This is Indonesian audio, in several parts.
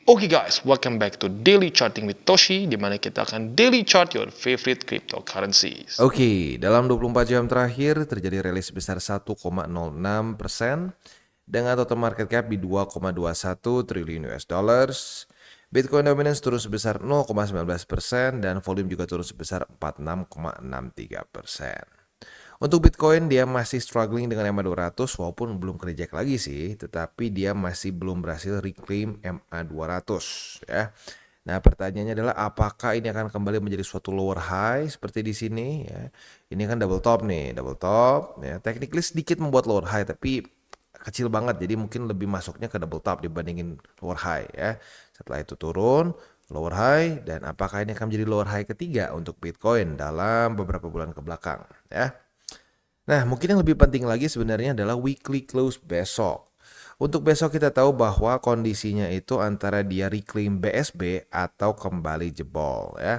Oke guys, welcome back to Daily Charting with Toshi, di mana kita akan daily chart your favorite cryptocurrencies. Oke, dalam 24 jam terakhir terjadi rally sebesar 1,06% dengan total market cap di 2,21 triliun US dollars. Bitcoin dominance turun sebesar 0,19% dan volume juga turun sebesar 46,63%. Untuk Bitcoin dia masih struggling dengan MA200 walaupun belum kereject lagi sih, tetapi dia masih belum berhasil reclaim MA200 ya. Nah, pertanyaannya adalah apakah ini akan kembali menjadi suatu lower high seperti di sini ya. Ini kan double top nih, double top ya. Technically sedikit membuat lower high tapi kecil banget, jadi mungkin lebih masuknya ke double top dibandingin lower high ya. Setelah itu turun lower high, dan apakah ini akan menjadi lower high ketiga untuk Bitcoin dalam beberapa bulan ke belakang ya. Nah, mungkin yang lebih penting lagi sebenarnya adalah weekly close besok. Untuk besok kita tahu bahwa kondisinya itu antara dia reclaim BSB atau kembali jebol ya.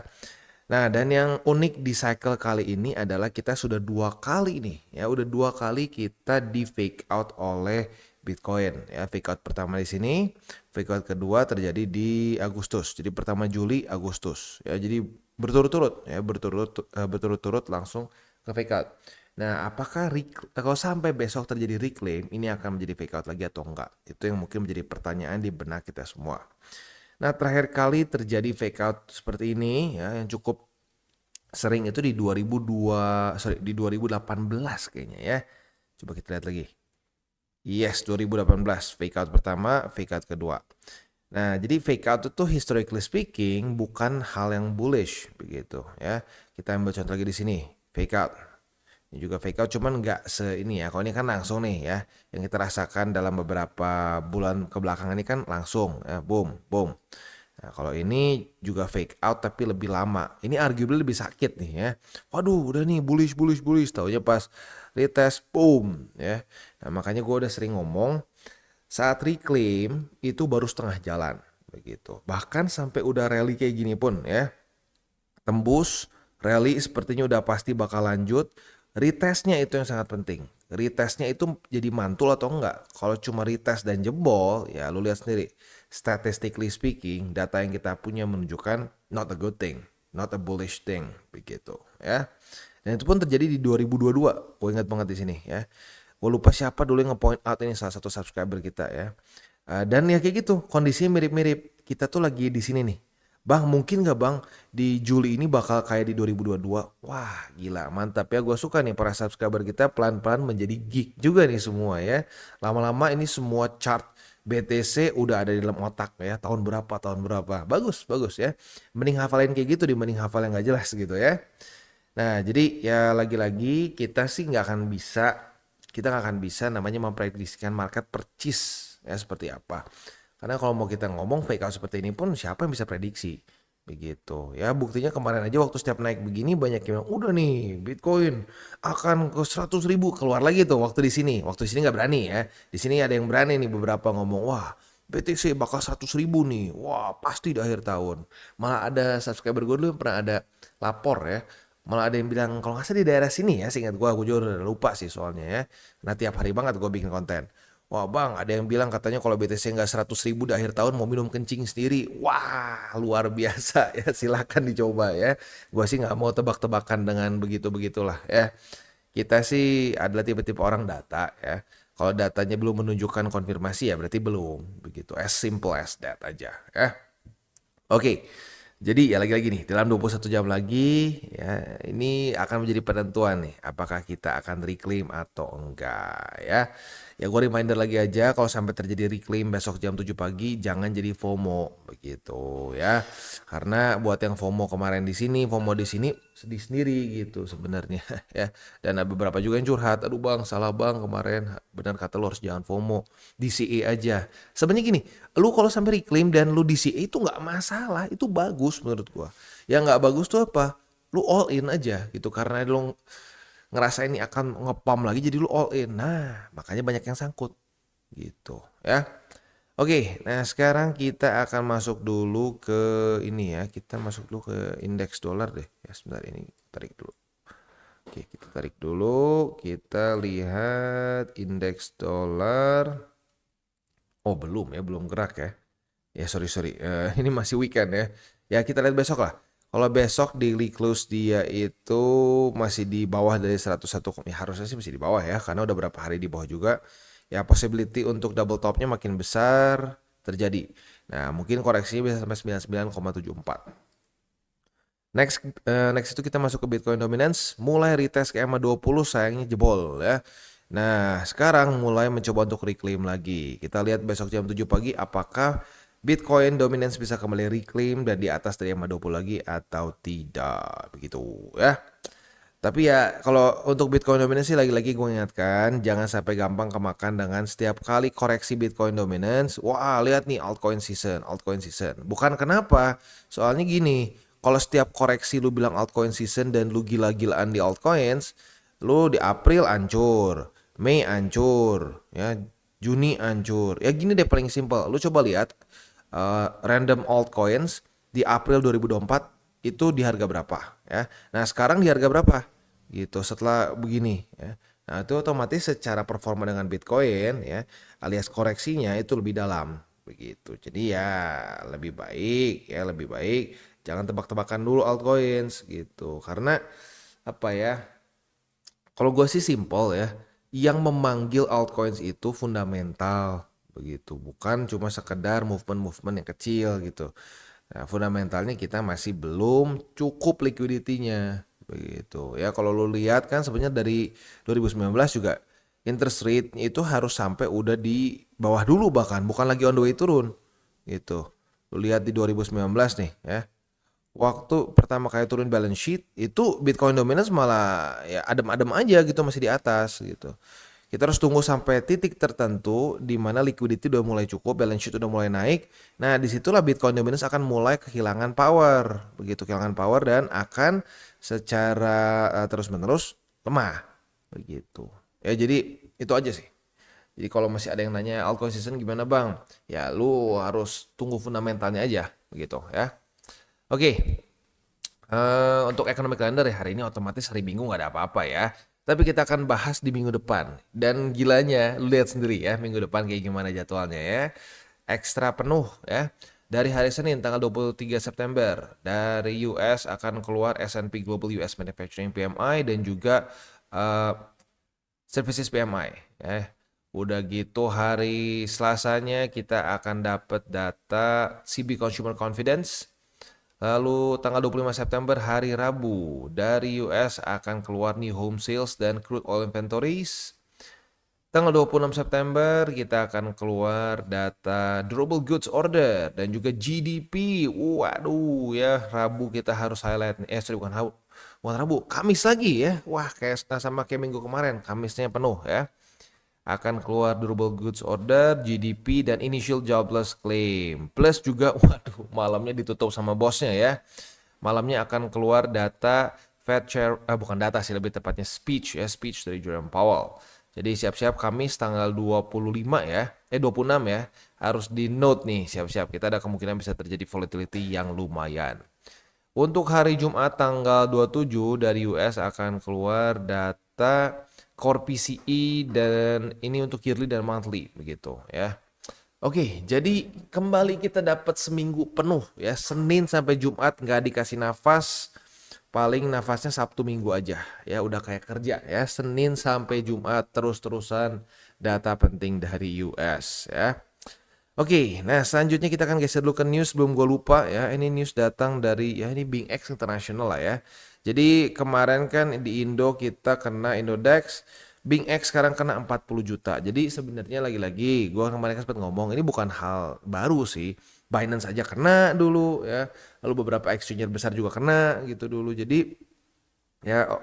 Nah, dan yang unik di cycle kali ini adalah kita sudah dua kali nih ya, udah dua kali kita di fake out oleh Bitcoin ya. Fake out pertama di sini, fake out kedua terjadi di Agustus. Jadi pertama Juli, Agustus ya. Jadi berturut-turut ya, berturut-turut langsung ke fake out. Nah, apakah kalau sampai besok terjadi reclaim, ini akan menjadi fake out lagi atau enggak? Itu yang mungkin menjadi pertanyaan di benak kita semua. Nah, terakhir kali terjadi fake out seperti ini ya, yang cukup sering itu di 2018 kayaknya ya. Coba kita lihat lagi. Yes, 2018 fake out pertama, fake out kedua. Nah, jadi fake out itu historically speaking bukan hal yang bullish begitu ya. Kita ambil contoh lagi di sini, fake out. Ini juga fake out, cuman nggak ini ya. Kalau ini kan langsung nih ya, yang kita rasakan dalam beberapa bulan kebelakangan ini kan langsung ya, boom, boom. Nah, kalau ini juga fake out tapi lebih lama. Ini arguably lebih sakit nih ya. Waduh, udah nih bullish, bullish, bullish. Taunya pas retest, boom ya. Nah, makanya gue udah sering ngomong, saat reclaim itu baru setengah jalan begitu. Bahkan sampai udah rally kayak gini pun ya, tembus, rally sepertinya udah pasti bakal lanjut. Retestnya itu yang sangat penting. Retestnya itu jadi mantul atau enggak. Kalau cuma retest dan jebol, ya lu lihat sendiri. Statistically speaking, data yang kita punya menunjukkan not a good thing, not a bullish thing, begitu ya. Dan itu pun terjadi di 2022. Gue ingat banget di sini ya. Gue lupa siapa dulu yang nge-point out ini, salah satu subscriber kita ya. Dan ya kayak gitu, kondisinya mirip-mirip. Kita tuh lagi di sini nih. Bang, mungkin nggak bang di Juli ini bakal kayak di 2022? Wah, gila, mantap ya. Gue suka nih para subscriber kita pelan-pelan menjadi geek juga nih semua ya. Lama-lama ini semua chart BTC udah ada di dalam otak ya. Tahun berapa, tahun berapa. Bagus, bagus ya. Mending hafalin kayak gitu dibanding hafal yang nggak jelas gitu ya. Nah, jadi ya lagi-lagi kita sih kita nggak akan bisa namanya memprediksikan market percis ya seperti apa. Karena kalau mau kita ngomong fake out seperti ini pun siapa yang bisa prediksi begitu ya. Buktinya kemarin aja waktu setiap naik begini banyak yang bilang udah nih Bitcoin akan ke 100.000, keluar lagi tuh waktu di sini nggak berani ya. Di sini ada yang berani nih, beberapa ngomong wah BTC bakal 100.000 nih, wah pasti di akhir tahun. Malah ada subscriber gue dulu yang pernah ada lapor ya, malah ada yang bilang kalau nggak salah di daerah sini ya, seingat gue juga udah lupa sih soalnya ya. Nah tiap hari banget gue bikin konten. Wah bang, ada yang bilang katanya kalau BTC nggak 100.000 di akhir tahun mau minum kencing sendiri. Wah luar biasa ya, silakan dicoba ya. Gua sih nggak mau tebak-tebakan dengan begitu-begitulah ya. Kita sih adalah tipe-tipe orang data ya. Kalau datanya belum menunjukkan konfirmasi ya berarti belum. Begitu, as simple as that aja ya. Oke, jadi ya lagi-lagi nih, dalam 21 jam lagi ya, ini akan menjadi penentuan nih, apakah kita akan reclaim atau enggak ya. Ya gue reminder lagi aja, kalau sampai terjadi reclaim besok jam 7 pagi, jangan jadi FOMO begitu ya. Karena buat yang FOMO kemarin di sini, FOMO di sini, sedih sendiri gitu sebenarnya ya. Dan ada beberapa juga yang curhat, aduh bang, salah bang kemarin, benar kata lo harus jangan FOMO, DCA aja. Sebenarnya gini, lu kalau sampai reclaim dan lu DCA itu nggak masalah, itu bagus menurut gua. Yang nggak bagus tuh apa? Lu all in aja gitu, karena lu ngerasa ini akan ngepam lagi jadi lu all in. Nah, makanya banyak yang sangkut gitu ya. Oke, nah sekarang kita akan masuk dulu ke ini ya. Kita masuk dulu ke indeks dolar deh. Ya sebentar, ini tarik dulu. Oke, kita tarik dulu. Kita lihat indeks dolar. Oh, belum ya, belum gerak ya. Ya sorry sorry, ini masih weekend ya. Ya kita lihat besok lah. Kalau besok daily close dia itu masih di bawah dari 101, ya harusnya sih masih di bawah ya, karena udah berapa hari di bawah juga. Ya possibility untuk double topnya makin besar terjadi. Nah mungkin koreksinya bisa sampai 99,74. Next itu kita masuk ke Bitcoin Dominance, mulai retest ke EMA 20 sayangnya jebol ya. Nah, sekarang mulai mencoba untuk reclaim lagi. Kita lihat besok jam 7 pagi apakah Bitcoin Dominance bisa kembali reclaim dan di atas dari EMA 20 lagi atau tidak begitu ya. Tapi ya kalau untuk Bitcoin Dominance sih lagi-lagi gue ingatkan jangan sampai gampang kemakan dengan setiap kali koreksi Bitcoin Dominance. Wah, lihat nih altcoin season, altcoin season. Bukan kenapa? Soalnya gini, kalau setiap koreksi lu bilang altcoin season dan lu gila-gilaan di altcoins, lu di April ancur, Mei ancur, ya, Juni ancur. Ya gini deh paling simpel. Lu coba lihat random altcoins di April 2024 itu di harga berapa ya. Nah, sekarang di harga berapa? Gitu setelah begini ya. Nah, itu otomatis secara performa dengan Bitcoin ya, alias koreksinya itu lebih dalam begitu. Jadi ya lebih baik jangan tebak-tebakan dulu altcoins gitu. Karena apa ya? Kalau gue sih simpel ya, yang memanggil altcoins itu fundamental begitu, bukan cuma sekedar movement-movement yang kecil gitu. Nah, fundamentalnya kita masih belum cukup liquidity-nya begitu. Ya kalau lu lihat kan sebenarnya dari 2019 juga interest rate itu harus sampai udah di bawah dulu bahkan bukan lagi on the way turun gitu. Lu lihat di 2019 nih ya. Waktu pertama kali turun balance sheet itu Bitcoin dominance malah ya adem-adem aja gitu masih di atas gitu. Kita harus tunggu sampai titik tertentu di mana liquidity udah mulai cukup, balance sheet udah mulai naik. Nah, disitulah Bitcoin dominance akan mulai kehilangan power, begitu kehilangan power dan akan secara terus-menerus lemah, begitu. Ya jadi itu aja sih. Jadi kalau masih ada yang nanya altcoin season gimana bang? Ya lu harus tunggu fundamentalnya aja, begitu ya. Oke, untuk economic calendar ya hari ini otomatis hari Minggu nggak ada apa-apa ya. Tapi kita akan bahas di minggu depan. Dan gilanya, lu lihat sendiri ya minggu depan kayak gimana jadwalnya ya. Ekstra penuh ya. Dari hari Senin tanggal 23 September, dari US akan keluar S&P Global US Manufacturing PMI dan juga uh, Services PMI ya. Udah gitu hari Selasanya kita akan dapat data CB Consumer Confidence. Lalu tanggal 25 September hari Rabu dari US akan keluar nih home sales dan crude oil inventories. Tanggal 26 September kita akan keluar data durable goods order dan juga GDP. Waduh ya Rabu kita harus highlight nih. Sorry bukan Rabu. Bukan Rabu, Kamis lagi ya. Wah kayak sama kayak minggu kemarin, Kamisnya penuh ya. Akan keluar durable goods order, GDP dan initial jobless claim. Plus juga waduh malamnya ditutup sama bosnya ya. Malamnya akan keluar data Fed Chair, bukan data sih lebih tepatnya speech ya, speech dari Jerome Powell. Jadi siap-siap Kamis tanggal 25 ya, 26 ya, harus di note nih siap-siap. Kita ada kemungkinan bisa terjadi volatility yang lumayan. Untuk hari Jumat tanggal 27 dari US akan keluar data Core PCE dan ini untuk yearly dan monthly begitu ya. Oke, jadi kembali kita dapat seminggu penuh ya, Senin sampai Jumat nggak dikasih nafas, paling nafasnya Sabtu Minggu aja ya, udah kayak kerja ya, Senin sampai Jumat terus-terusan data penting dari US ya. Oke, nah selanjutnya kita akan geser dulu ke news sebelum gue lupa ya, ini news datang dari ya ini BingX International lah ya. Jadi kemarin kan di Indo kita kena Indodex, BingX sekarang kena 40 juta. Jadi sebenarnya lagi-lagi gue kemarin kan sempat ngomong ini bukan hal baru sih. Binance aja kena dulu ya. Lalu beberapa exchanger besar juga kena gitu dulu. Jadi ya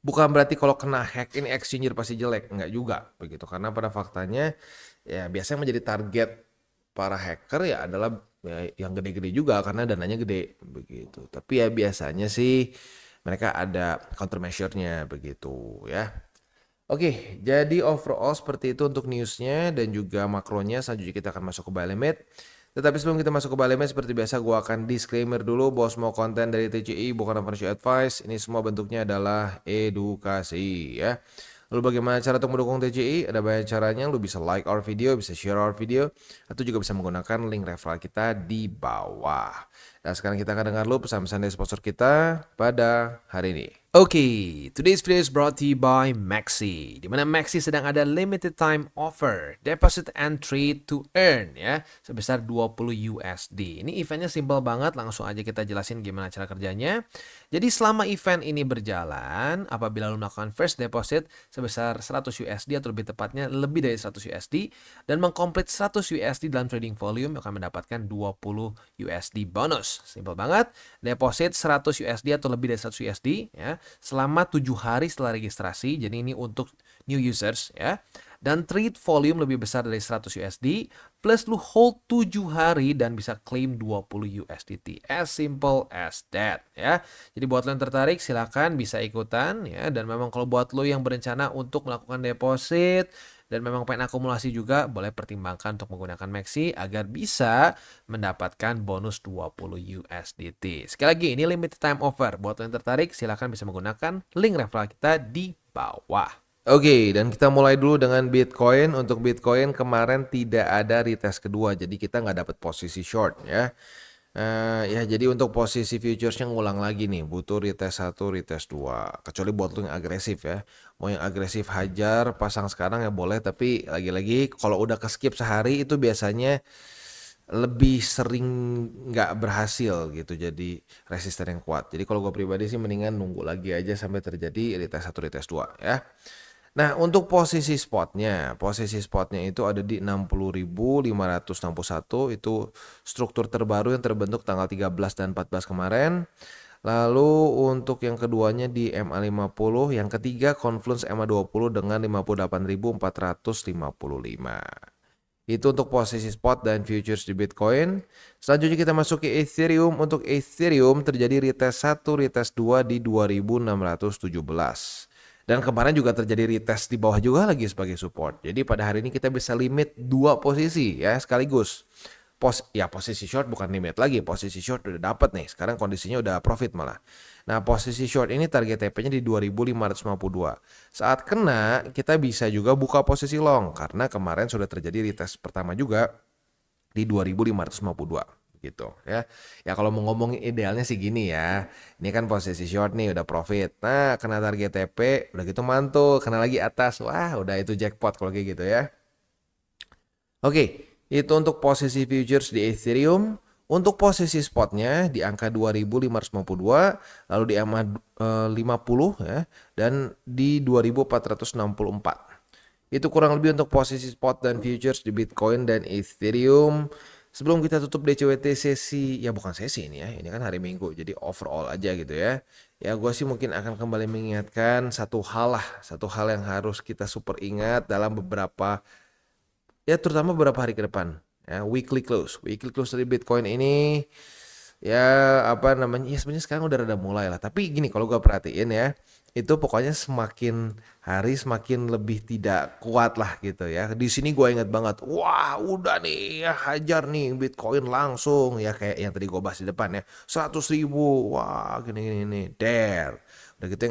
bukan berarti kalau kena hack ini exchanger pasti jelek, enggak juga begitu. Karena pada faktanya ya biasanya menjadi target para hacker ya adalah ya, yang gede-gede juga karena dananya gede begitu. Tapi ya biasanya sih mereka ada countermeasure-nya begitu ya. Oke, jadi overall seperti itu untuk newsnya dan juga makronya. Selanjutnya kita akan masuk ke buy limit. Tetapi sebelum kita masuk ke buy limit, seperti biasa gue akan disclaimer dulu bahwa semua konten dari TCI bukan financial advice. Ini semua bentuknya adalah edukasi ya. Lalu bagaimana cara untuk mendukung TCI? Ada banyak caranya. Lu bisa like our video, bisa share our video, atau juga bisa menggunakan link referral kita di bawah. Nah, sekarang kita akan dengar lu pesan-pesan dari sponsor kita pada hari ini. Okay, today's video is brought to you by Maxi. Di mana Maxi sedang ada limited time offer, deposit and trade to earn ya, sebesar 20 USD. Ini eventnya simple banget, langsung aja kita jelasin gimana cara kerjanya. Jadi selama event ini berjalan, apabila lu melakukan first deposit sebesar 100 USD atau lebih tepatnya lebih dari 100 USD dan mengkomplit 100 USD dalam trading volume akan mendapatkan 20 USD bonus. Simple banget, deposit 100 USD atau lebih dari 100 USD ya selama 7 hari setelah registrasi. Jadi ini untuk new users ya. Dan trade volume lebih besar dari 100 USD plus lu hold 7 hari dan bisa claim 20 USDT. As simple as that ya. Jadi buat lo yang tertarik silakan bisa ikutan ya, dan memang kalau buat lo yang berencana untuk melakukan deposit dan memang pengen akumulasi juga, boleh pertimbangkan untuk menggunakan Maxi agar bisa mendapatkan bonus 20 USDT. Sekali lagi, ini limited time offer. Buat lo yang tertarik, silakan bisa menggunakan link referral kita di bawah. Oke, dan kita mulai dulu dengan Bitcoin. Untuk Bitcoin kemarin tidak ada retest kedua, jadi kita nggak dapat posisi short ya. Ya jadi untuk posisi futuresnya ngulang lagi nih, butuh retest 1, retest 2. Kecuali buat lu yang agresif ya. Mau yang agresif hajar, pasang sekarang ya boleh, tapi lagi-lagi kalau udah ke skip sehari itu biasanya lebih sering nggak berhasil gitu, jadi resisten yang kuat. Jadi kalau gue pribadi sih mendingan nunggu lagi aja sampai terjadi retest 1, retest 2 ya. Nah, untuk posisi spotnya itu ada di 60.561, itu struktur terbaru yang terbentuk tanggal 13 dan 14 kemarin. Lalu untuk yang keduanya di MA50, yang ketiga Confluence MA20 dengan 58.455. Itu untuk posisi spot dan futures di Bitcoin. Selanjutnya kita masuk ke Ethereum. Untuk Ethereum terjadi retest 1, retest 2 di 2617. Dan kemarin juga terjadi retest di bawah juga lagi sebagai support. Jadi pada hari ini kita bisa limit 2 posisi ya sekaligus. Posisi short bukan limit lagi, posisi short udah dapat nih. Sekarang kondisinya udah profit malah. Nah, posisi short ini target TP-nya di 2552. Saat kena, kita bisa juga buka posisi long karena kemarin sudah terjadi retest pertama juga di 2552 gitu ya. Ya kalau mau ngomongin idealnya sih gini ya. Ini kan posisi short nih udah profit. Nah, kena target TP, udah gitu mantul, kena lagi atas. Wah, udah itu jackpot kalau kayak gitu ya. Oke, itu untuk posisi futures di Ethereum. Untuk posisi spotnya di angka 2552, lalu di EMA 50 ya, dan di 2464. Itu kurang lebih untuk posisi spot dan futures di Bitcoin dan Ethereum. Sebelum kita tutup DCWT sesi, ya bukan sesi ini ya, ini kan hari Minggu, jadi overall aja gitu ya. Ya gue sih mungkin akan kembali mengingatkan satu hal yang harus kita super ingat dalam beberapa, ya terutama beberapa hari ke depan. Ya, weekly close dari Bitcoin ini, ya apa namanya, ya sebenarnya sekarang udah rada mulai lah. Tapi gini, kalau gue perhatiin ya, itu pokoknya semakin hari semakin lebih tidak kuat lah gitu ya. Di sini gue ingat banget, wah udah nih ya hajar nih Bitcoin langsung ya, kayak yang tadi gue bahas di depan ya, 100.000, wah gini der. Udah gitu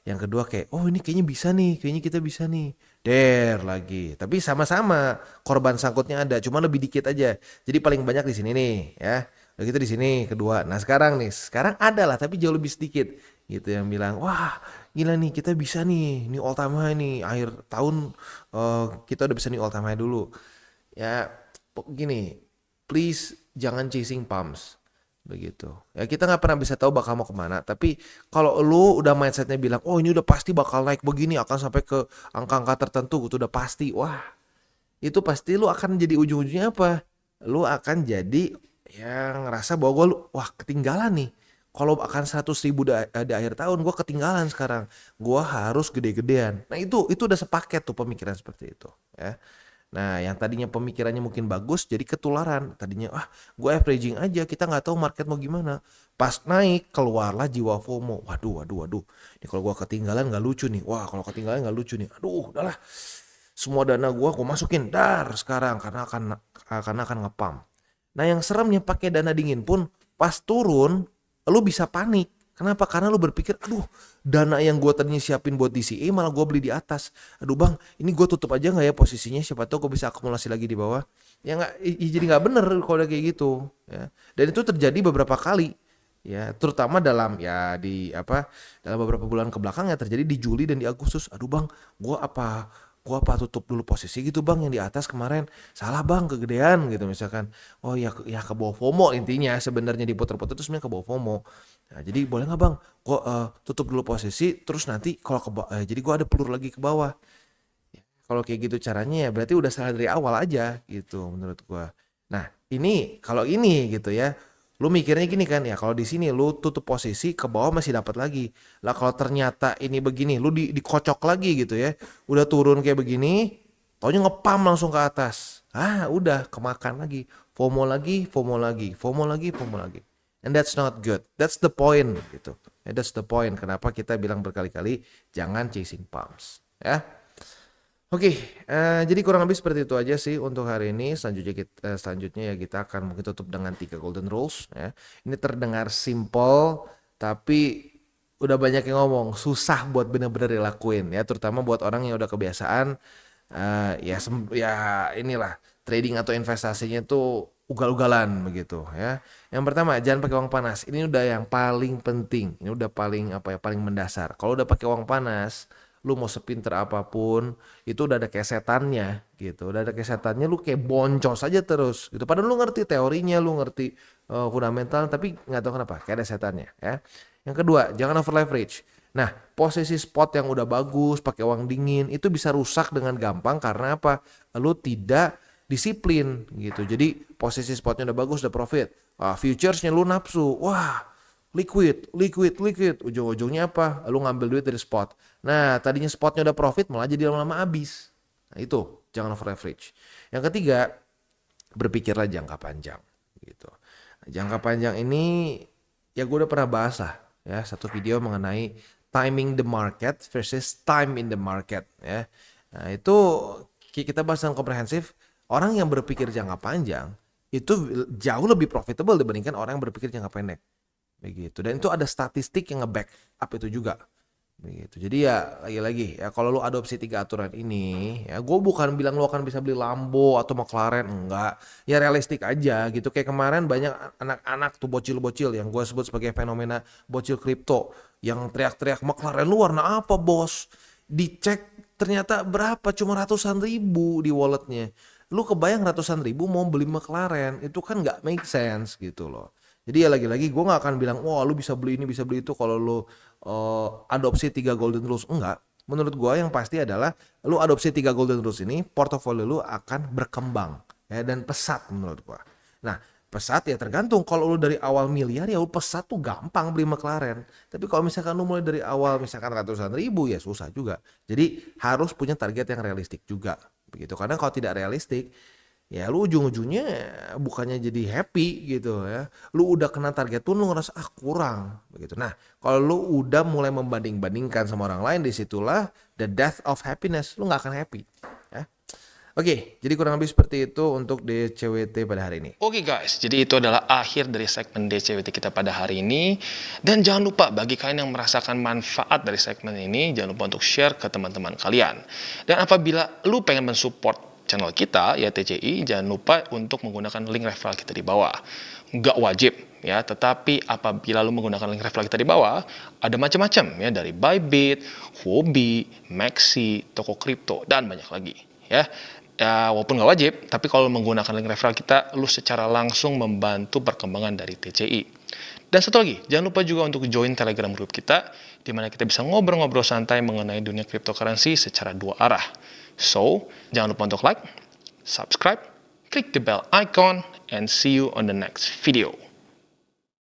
yang kedua kayak, oh ini kayaknya bisa nih, kayaknya kita bisa nih, der lagi. Tapi sama-sama korban sangkutnya ada, cuma lebih dikit aja. Jadi paling banyak di sini nih ya. Udah gitu di sini kedua. Nah sekarang ada lah tapi jauh lebih sedikit gitu yang bilang, wah gila nih kita bisa nih, ini all time high nih, akhir tahun kita udah bisa nih all time high dulu. Ya gini, please jangan chasing pumps begitu. Ya kita nggak pernah bisa tahu bakal mau kemana. Tapi kalau lu udah mindsetnya bilang, oh ini udah pasti bakal naik begini, akan sampai ke angka-angka tertentu gitu, udah pasti. Wah itu pasti lu akan jadi ujung-ujungnya apa? Lu akan jadi yang ngerasa bahwa wah ketinggalan nih. Kalau akan 100.000 di akhir tahun, gue ketinggalan sekarang. Gue harus gede-gedean. Nah itu udah sepaket tuh pemikiran seperti itu. Ya. Nah yang tadinya pemikirannya mungkin bagus, jadi ketularan. Tadinya, gue averaging aja, kita nggak tahu market mau gimana. Pas naik, keluarlah jiwa FOMO. Waduh. Ini kalau gue ketinggalan nggak lucu nih. Wah kalau ketinggalan nggak lucu nih. Aduh, udahlah. Semua dana gue masukin sekarang karena akan ngepump. Nah yang seremnya pakai dana dingin pun pas turun lu bisa panik. Kenapa? Karena lu berpikir, aduh, dana yang gue tadinya siapin buat DCA malah gue beli di atas. Aduh bang, ini gue tutup aja nggak ya posisinya? Siapa tahu gue bisa akumulasi lagi di bawah. Ya nggak, jadi nggak bener kalau udah kayak gitu. Ya. Dan itu terjadi beberapa kali. Ya, terutama dalam dalam beberapa bulan kebelakang ya terjadi di Juli dan di Agustus. Aduh bang, gua apa tutup dulu posisi gitu bang yang di atas kemarin, salah bang, kegedean gitu misalkan. Oh ya, ke bawah FOMO intinya sebenarnya diputer-puter itu sebenarnya ke bawah FOMO. Nah, jadi boleh nggak bang, gua tutup dulu posisi terus nanti kalau jadi gua ada pelur lagi ke bawah. Kalau kayak gitu caranya ya berarti udah salah dari awal aja gitu menurut gua. Nah, ini kalau ini gitu ya. Lu mikirnya gini kan ya, kalau di sini lu tutup posisi ke bawah masih dapat lagi. Lah kalau ternyata ini begini, lu dikocok lagi gitu ya. Udah turun kayak begini, taunya ngepam langsung ke atas. Ah, udah kemakan lagi. FOMO lagi, FOMO lagi, FOMO lagi, FOMO lagi. And that's not good. That's the point gitu. And that's the point kenapa kita bilang berkali-kali jangan chasing pumps, ya. Oke, jadi kurang lebih seperti itu aja sih untuk hari ini. Selanjutnya ya kita akan mungkin tutup dengan 3 golden rules ya. Ini terdengar simple tapi udah banyak yang ngomong, susah buat bener-bener dilakuin ya, terutama buat orang yang udah kebiasaan ya inilah trading atau investasinya tuh ugal-ugalan begitu ya. Yang pertama, jangan pakai uang panas. Ini udah yang paling penting. Ini udah paling mendasar. Kalau udah pakai uang panas, lu mau sepinter apapun itu udah ada kesetannya gitu, udah ada kesetannya, lu kayak boncos aja terus gitu, padahal lu ngerti teorinya, lu ngerti fundamental, tapi nggak tahu kenapa kayak ada setannya ya. Yang kedua, jangan over leverage. Nah, posisi spot yang udah bagus pakai uang dingin itu bisa rusak dengan gampang karena apa, lu tidak disiplin gitu. Jadi posisi spotnya udah bagus, udah profit, futuresnya lu nafsu, wah liquid, ujung-ujungnya apa? Lu ngambil duit dari spot. Nah, tadinya spotnya udah profit malah jadi lama-lama habis. Nah, itu jangan over leverage. Yang ketiga, berpikirlah jangka panjang gitu. Nah, jangka panjang ini ya gue udah pernah bahas lah ya, satu video mengenai timing the market versus time in the market ya. Nah, itu kita bahas yang komprehensif. Orang yang berpikir jangka panjang itu jauh lebih profitable dibandingkan orang yang berpikir jangka pendek. Begitu, dan itu ada statistik yang nge-back up itu juga begitu. Jadi ya lagi-lagi ya, kalau lu adopsi 3 aturan ini ya, gue bukan bilang lu akan bisa beli Lambo atau McLaren, enggak ya, realistik aja gitu. Kayak kemarin banyak anak-anak tuh, bocil-bocil yang gue sebut sebagai fenomena bocil kripto yang teriak-teriak, McLaren lu warna apa bos, dicek ternyata berapa, cuma ratusan ribu di walletnya. Lu kebayang ratusan ribu mau beli McLaren, itu kan nggak make sense gitu loh. Jadi ya lagi-lagi gue gak akan bilang, wah lu bisa beli ini, bisa beli itu kalau lu adopsi 3 golden rules. Enggak. Menurut gue yang pasti adalah lu adopsi 3 golden rules ini, portofolio lu akan berkembang ya, dan pesat menurut gue. Nah, pesat ya tergantung. Kalau lu dari awal miliar ya lu pesat tuh gampang beli McLaren. Tapi kalau misalkan lu mulai dari awal misalkan ratusan ribu ya susah juga. Jadi harus punya target yang realistik juga. Begitu. Karena kalau tidak realistik, ya lu ujung-ujungnya bukannya jadi happy gitu ya. Lu udah kena target tuh lu ngerasa kurang begitu. Nah, kalau lu udah mulai membanding-bandingkan sama orang lain, disitulah the death of happiness. Lu gak akan happy ya. Oke, jadi kurang lebih seperti itu untuk DCWT pada hari ini. Oke guys, jadi itu adalah akhir dari segmen DCWT kita pada hari ini. Dan jangan lupa bagi kalian yang merasakan manfaat dari segmen ini, jangan lupa untuk share ke teman-teman kalian. Dan apabila lu pengen mensupport channel kita ya TCI, jangan lupa untuk menggunakan link referral kita di bawah. Nggak wajib ya, tetapi apabila lu menggunakan link referral kita di bawah, ada macam-macam ya, dari Bybit, Huobi, Maxi, toko kripto, dan banyak lagi ya. Ya, walaupun nggak wajib, tapi kalau menggunakan link referral kita, lu secara langsung membantu perkembangan dari TCI. Dan satu lagi, jangan lupa juga untuk join Telegram group kita, di mana kita bisa ngobrol-ngobrol santai mengenai dunia cryptocurrency secara 2 arah. So, jangan lupa untuk like, subscribe, click the bell icon, and see you on the next video.